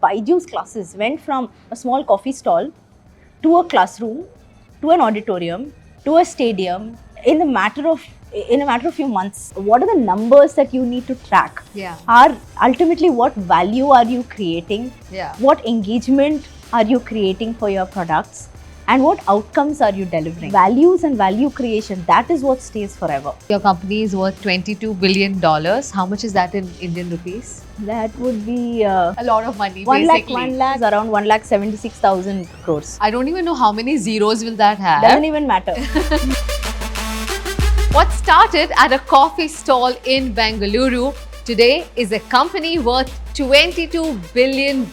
BYJU'S classes went from a small coffee stall to a classroom, to an auditorium, to a stadium in a matter of few months. What are the numbers that you need to track? Yeah. Are ultimately what value are you creating? Yeah. What engagement are you creating for your products? And what outcomes are you delivering? Values and value creation, that is what stays forever. Your company is worth $22 billion. How much is that in Indian rupees? That would be A lot of money, 1 lakh, basically. 1 lakh, around 1,76,000 crores. I don't even know how many zeros will that have. Doesn't even matter. What started at a coffee stall in Bengaluru today is a company worth $22 billion.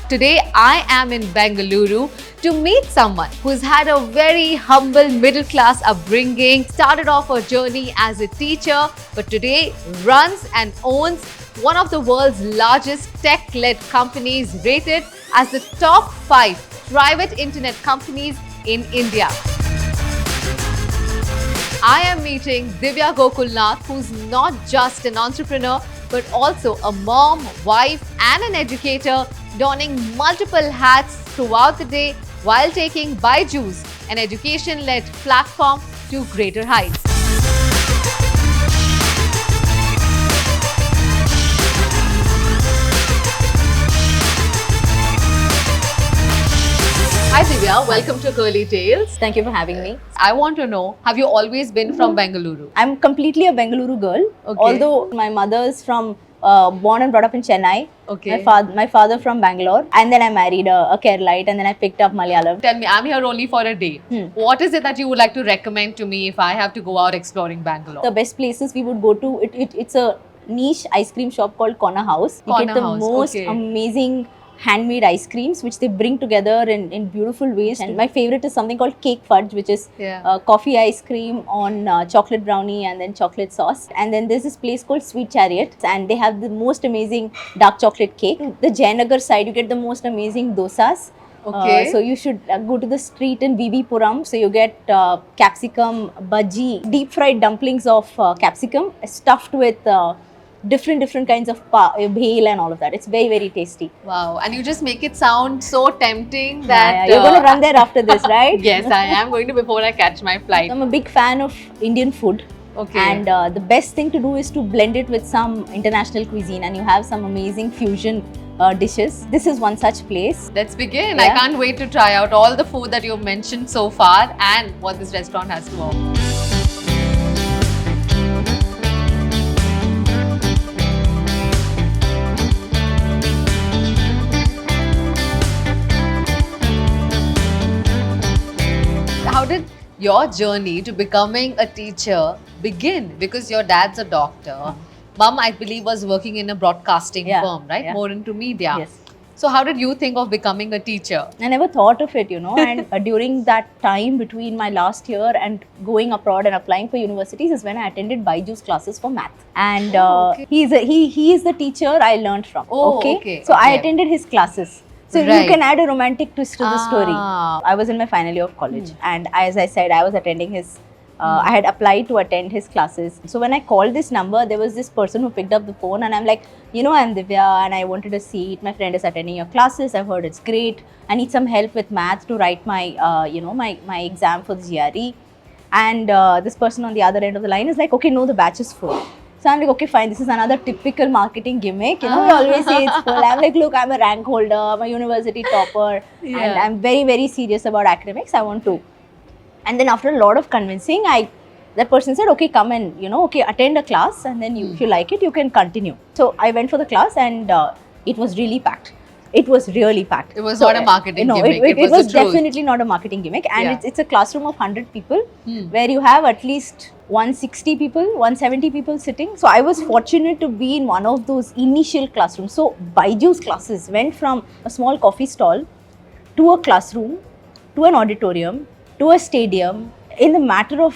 Today, I am in Bengaluru to meet someone who's had a very humble middle class upbringing, started off her journey as a teacher, but today runs and owns one of the world's largest tech-led companies, rated as the top 5 private internet companies in India. I am meeting Divya Gokulnath, who's not just an entrepreneur, but also a mom, wife, and an educator, donning multiple hats throughout the day while taking BYJU'S, an education-led platform, to greater heights. Hi Divya, welcome to Curly Tales. Thank you for having me. I want to know, have you always been from Bengaluru? I'm completely a Bengaluru girl. Okay. Although my mother is from, born and brought up in Chennai. Okay. My father from Bangalore. And then I married a Keralite, and then I picked up Malayalam. Tell me, I'm here only for a day. What is it that you would like to recommend to me if I have to go out exploring Bangalore? The best places we would go to, it's a niche ice cream shop called Corner House. You get the Corner House, most okay. amazing handmade ice creams which they bring together in beautiful ways. And my favorite is something called cake fudge, which is coffee ice cream on chocolate brownie and then chocolate sauce. And then there's this place called Sweet Chariot, and they have the most amazing dark chocolate cake. The Jayanagar side, you get the most amazing dosas. Okay. So you should go to the street in VV Puram. So you get capsicum bhaji, deep fried dumplings of capsicum stuffed with different kinds of bhel and all of that. It's very, very tasty. Wow, and you just make it sound so tempting that... You're going to run there after this, right? Yes, I am going to before I catch my flight. I'm a big fan of Indian food. Okay. And the best thing to do is to blend it with some international cuisine, and you have some amazing fusion dishes. This is one such place. Let's begin. I can't wait to try out all the food that you've mentioned so far and what this restaurant has to offer. How did your journey to becoming a teacher begin? Because your dad's a doctor. Mom, I believe, was working in a broadcasting firm, right? More into media. Yes. So how did you think of becoming a teacher? I never thought of it, and during that time between my last year and going abroad and applying for universities is when I attended BYJU'S classes for math. And he is the teacher I learned from. So I attended his classes. So you can add a romantic twist to the story. I was in my final year of college, and as I said, I was attending his I had applied to attend his classes. So when I called this number, there was this person who picked up the phone, and I'm like, I'm Divya and I wanted a seat. My friend is attending your classes. I've heard it's great. I need some help with math to write my, my exam for the GRE. And this person on the other end of the line is like, okay, no, the batch is full. So I'm like, okay, fine. This is another typical marketing gimmick. We always say it's full. I'm like, look, I'm a rank holder. I'm a university topper. And I'm very, very serious about academics. I want to. And then after a lot of convincing, that person said, okay, come and, attend a class. And then if you like it, you can continue. So I went for the class, and it was really packed. It was really packed. It was not a marketing gimmick. It was definitely not a marketing gimmick. And it's a classroom of 100 people where you have at least 160 people, 170 people sitting. So I was fortunate to be in one of those initial classrooms. So BYJU'S classes went from a small coffee stall to a classroom, to an auditorium, to a stadium in a matter of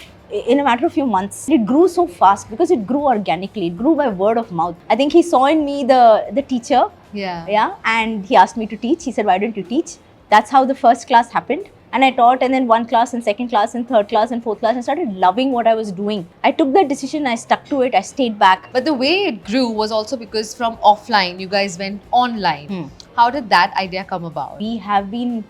few months. It grew so fast because it grew organically. It grew by word of mouth. I think he saw in me the teacher. And he asked me to teach. He said, why don't you teach? That's how the first class happened. and I taught, and then one class and second class and third class and fourth class. I started loving what I was doing. I took that decision, I stuck to it, I stayed back. But the way it grew was also because from offline, you guys went online. How did that idea come about? We have been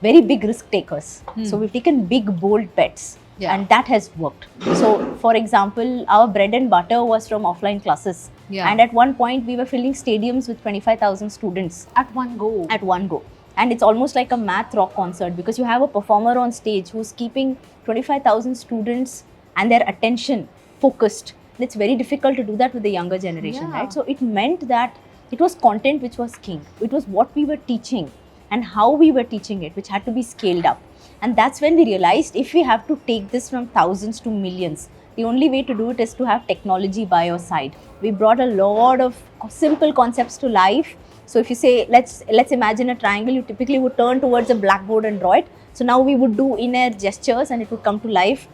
very big risk takers. So we've taken big, bold bets. Yeah. And that has worked. So, for example, our bread and butter was from offline classes. Yeah. And at one point, we were filling stadiums with 25,000 students. At one go. At one go. And it's almost like a math rock concert, because you have a performer on stage who's keeping 25,000 students and their attention focused. And it's very difficult to do that with the younger generation, Yeah. right? So it meant that it was content which was king. It was what we were teaching and how we were teaching it, which had to be scaled up. And that's when we realized, if we have to take this from thousands to millions, the only way to do it is to have technology by your side. We brought a lot of simple concepts to life. So if you say, let's imagine a triangle, you typically would turn towards a blackboard and draw it. So now we would do in-air gestures and it would come to life.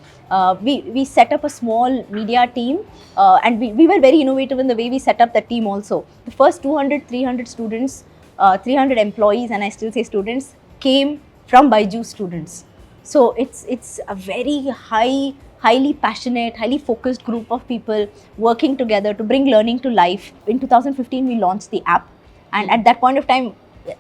We set up a small media team, and we were very innovative in the way we set up the team also. The first 200, 300 students, 300 employees, and I still say students, came from BYJU'S students. So it's a very highly passionate, highly focused group of people working together to bring learning to life. In 2015, we launched the app, and at that point of time,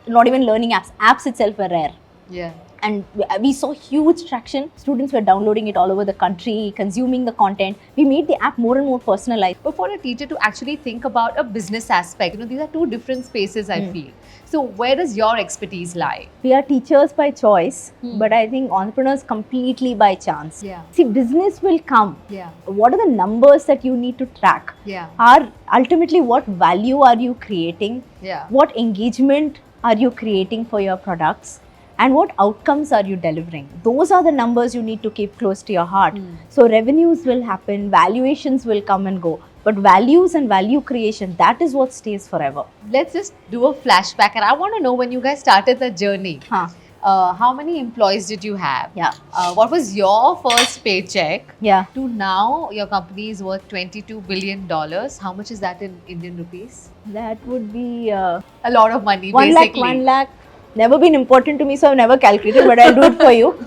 not even learning apps itself were rare. Yeah. And we saw huge traction. Students were downloading it all over the country, consuming the content. We made the app more and more personalized. But for a teacher to actually think about a business aspect, these are two different spaces, I feel. So where does your expertise lie? We are teachers by choice, but I think entrepreneurs completely by chance. Yeah. See, business will come. Yeah. What are the numbers that you need to track? Yeah. Ultimately, what value are you creating? Yeah. What engagement are you creating for your products? And what outcomes are you delivering? Those are the numbers you need to keep close to your heart. So revenues will happen, valuations will come and go. But values and value creation, that is what stays forever. Let's just do a flashback. And I want to know, when you guys started the journey, how many employees did you have? Yeah. What was your first paycheck? Yeah. To now, your company is worth $22 billion. How much is that in Indian rupees? That would be A lot of money, 1 basically. lakh, 1 lakh. Never been important to me, so I've never calculated, but I'll do it for you.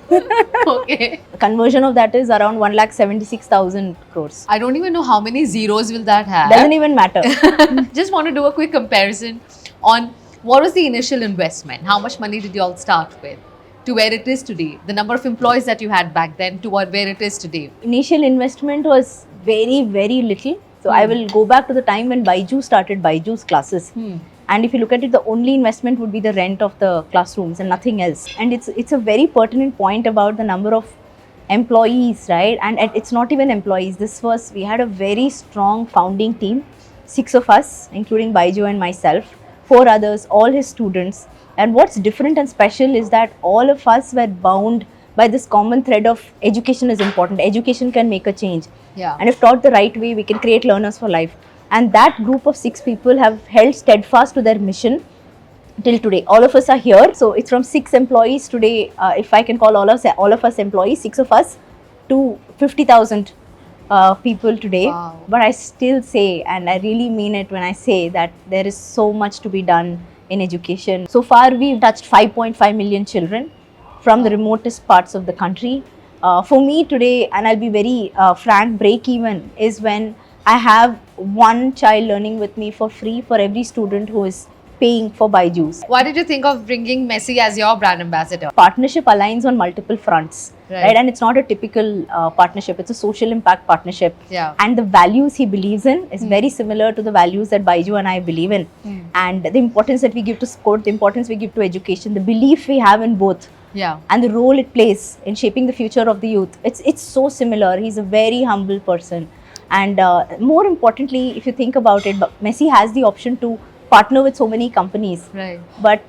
Okay. Conversion of that is around 1,76,000 crores. I don't even know how many zeros will that have. Doesn't even matter. Just want to do a quick comparison on what was the initial investment? How much money did you all start with to where it is today? The number of employees that you had back then to where it is today? Initial investment was very, very little. So I will go back to the time when BYJU'S started BYJU'S classes. And if you look at it, the only investment would be the rent of the classrooms and nothing else. And it's a very pertinent point about the number of employees, right? And it's not even employees. We had a very strong founding team, 6 of us, including BYJU and myself, 4 others, all his students. And what's different and special is that all of us were bound by this common thread of education is important. Education can make a change. Yeah. And if taught the right way, we can create learners for life. And that group of 6 people have held steadfast to their mission till today. All of us are here. So it's from 6 employees today, if I can call all of us employees, 6 of us, to 50,000 people today. Wow. But I still say, and I really mean it when I say, that there is so much to be done in education. So far, we've touched 5.5 million children from the remotest parts of the country. For me today, and I'll be very frank, break even is when I have one child learning with me for free for every student who is paying for BYJU'S. Why did you think of bringing Messi as your brand ambassador? Partnership aligns on multiple fronts, right? And it's not a typical partnership, it's a social impact partnership. Yeah. And the values he believes in is very similar to the values that BYJU and I believe in. And the importance that we give to sport, the importance we give to education, the belief we have in both. Yeah. And the role it plays in shaping the future of the youth. It's so similar. He's a very humble person. And more importantly, if you think about it, Messi has the option to partner with so many companies. Right. But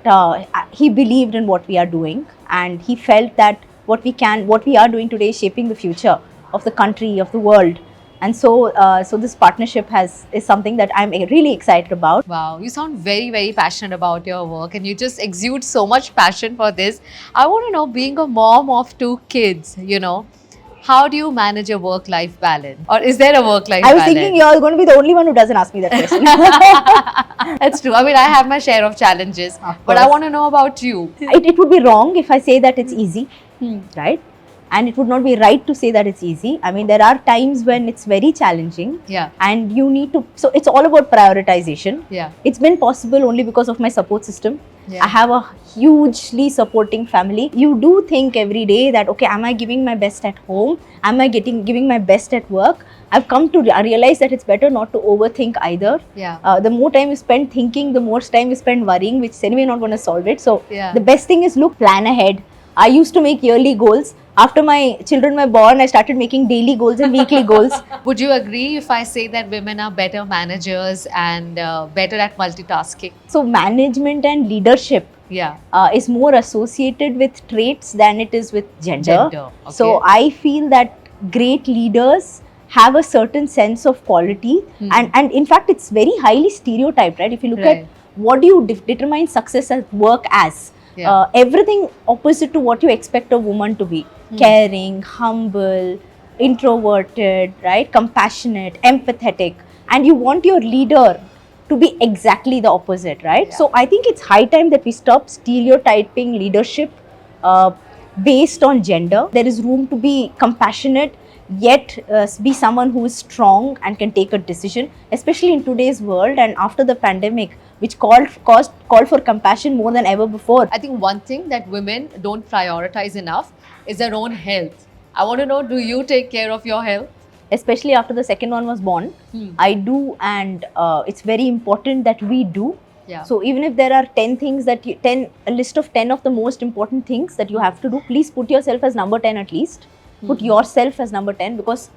he believed in what we are doing, and he felt that what we are doing today is shaping the future of the country, of the world. And so this partnership is something that I'm really excited about. Wow, you sound very, very passionate about your work, and you just exude so much passion for this. I want to know, being a mom of 2 kids, how do you manage a work-life balance? Or is there a work-life balance? I was thinking you're going to be the only one who doesn't ask me that question. That's true. I mean, I have my share of challenges, but I want to know about you. It would be wrong if I say that it's easy, right? And it would not be right to say that it's easy. I mean, there are times when it's very challenging. Yeah. And you need to, so it's all about prioritization. Yeah. It's been possible only because of my support system. Yeah. I have a hugely supporting family. You do think every day that, okay, am I giving my best at home? Am I giving my best at work? I've come to realize that it's better not to overthink either. Yeah. The more time you spend thinking, the more time you spend worrying, which is anyway not going to solve it. So Yeah. the best thing is look, plan ahead. I used to make yearly goals. After my children were born, I started making daily goals and weekly goals. Would you agree if I say that women are better managers and better at multitasking? So management and leadership Yeah. is more associated with traits than it is with gender. Okay. So I feel that great leaders have a certain sense of quality, and in fact it's very highly stereotyped, right? If you look Right. at what do you determine success at work as, Yeah. everything opposite to what you expect a woman to be. Caring, humble, introverted, right? Compassionate, empathetic, and you want your leader to be exactly the opposite, right? Yeah. So I think it's high time that we stop stereotyping leadership based on gender. There is room to be compassionate, yet be someone who is strong and can take a decision, especially in today's world and after the pandemic, which called for compassion more than ever before. I think one thing that women don't prioritize enough is their own health. I want to know, do you take care of your health? Especially after the second one was born, I do, and it's very important that we do. Yeah. So even if there are 10 things that a list of 10 of the most important things that you have to do, please put yourself as number 10 at least. Put yourself as number 10, because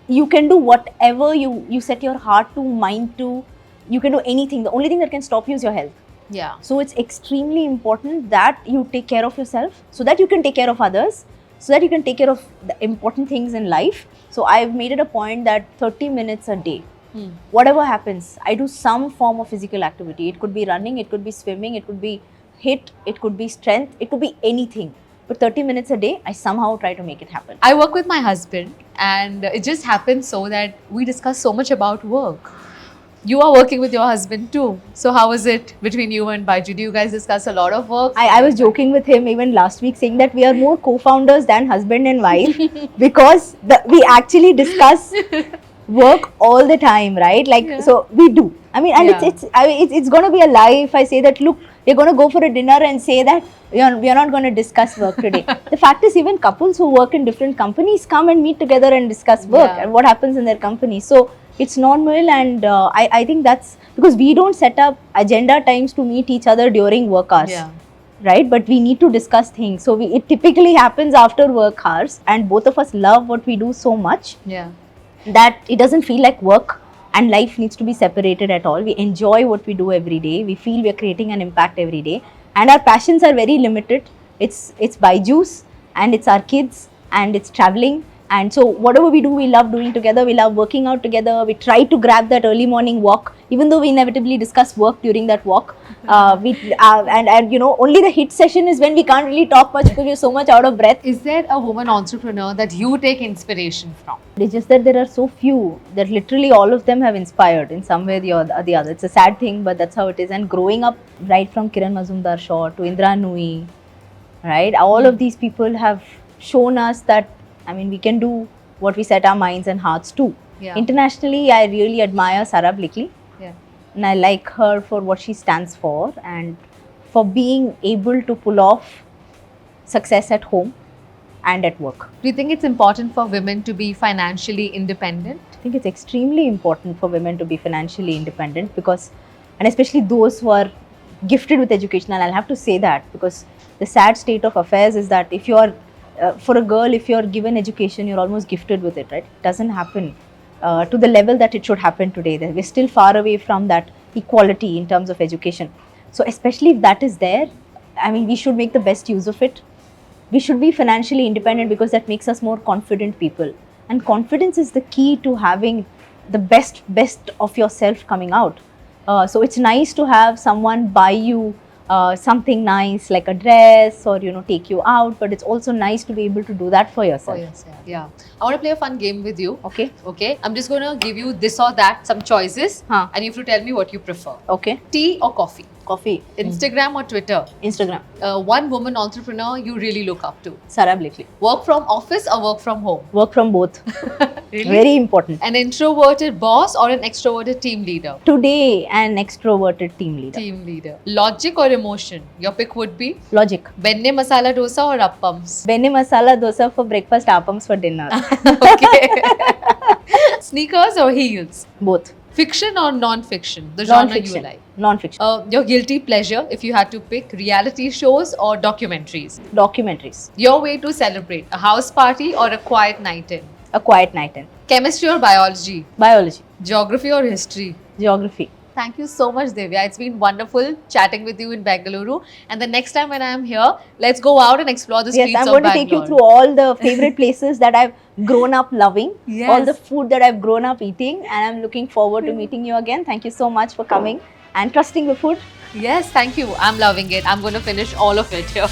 you can do whatever you set your heart to, mind to. You can do anything. The only thing that can stop you is your health. Yeah. So it's extremely important that you take care of yourself so that you can take care of others, so that you can take care of the important things in life. So I've made it a point that 30 minutes a day, whatever happens, I do some form of physical activity. It could be running, it could be swimming, it could be HIIT, it could be strength, it could be anything. But 30 minutes a day, I somehow try to make it happen. I work with my husband, and it just happens so that we discuss so much about work. You are working with your husband too. So how is it between you and Byju? Do you guys discuss a lot of work? I was joking with him even last week, saying that we are more co-founders than husband and wife because we actually discuss work all the time, right? Like, so we do. I mean, and it's going to be a lie if I say that, look, we're going to go for a dinner and say that we are not going to discuss work today. The fact is, even couples who work in different companies come and meet together and discuss work and what happens in their company. So it's normal, and I think that's because we don't set up agenda times to meet each other during work hours. Yeah. Right, but we need to discuss things. So it typically happens after work hours, and both of us love what we do so much that it doesn't feel like work and life needs to be separated at all. We enjoy what we do every day. We feel we are creating an impact every day, and our passions are very limited. It's BYJU'S, and it's our kids, and it's traveling. And so whatever we do, we love doing together. We love working out together. We try to grab that early morning walk, even though we inevitably discuss work during that walk. And you know, only the HIIT session is when we can't really talk much because we're so much out of breath. Is there a woman entrepreneur that you take inspiration from? It's just that there are so few that literally all of them have inspired in some way or the other. It's a sad thing, but that's how it is. And growing up, right from Kiran Mazumdar-Shaw to Indra Nui, right, all of these people have shown us that, I mean, we can do what we set our minds and hearts to. Yeah. Internationally, I really admire Sarah Blakely. Yeah. And I like her for what she stands for and for being able to pull off success at home and at work. Do you think it's important for women to be financially independent? I think it's extremely important for women to be financially independent because, and especially those who are gifted with education, and I'll have to say that because the sad state of affairs is that if you are, for a girl, if you're given education, you're almost gifted with it, right? It doesn't happen to the level that it should happen today. We're still far away from that equality in terms of education. So especially if that is there, I mean, we should make the best use of it. We should be financially independent because that makes us more confident people. And confidence is the key to having the best of yourself coming out. So it's nice to have someone buy you something nice like a dress or take you out, but it's also nice to be able to do that for yourself. Yeah. I want to play a fun game with you. Okay. Okay. I'm just going to give you this or that, some choices, and you have to tell me what you prefer. Okay. Tea or coffee? Coffee. Instagram or Twitter? Instagram. One woman entrepreneur you really look up to? Sarah Blakely. Work from office or work from home? Work from both. Really? Very important. An introverted boss or an extroverted team leader? Today, an extroverted team leader. Team leader. Logic or emotion? Your pick would be? Logic. Benne masala dosa or appams? Benne masala dosa for breakfast, appams for dinner. Okay. Sneakers or heels? Both. Fiction or non-fiction? The genre you Non-fiction. like. Non-fiction. Your guilty pleasure, if you had to pick, reality shows or documentaries? Documentaries. Your way to celebrate, a house party or a quiet night in? A quiet night in. Chemistry or biology? Biology. Geography or history? Geography. Thank you so much, Divya. It's been wonderful chatting with you in Bengaluru. And the next time when I am here, let's go out and explore the streets Yes, I'm of going to Bangalore. take you through all the favorite places that I've grown up loving, Yes. all the food that I've grown up eating, and I'm looking forward to meeting you again. Thank you so much for coming and trusting the food. Yes, thank you. I'm loving it. I'm going to finish all of it here.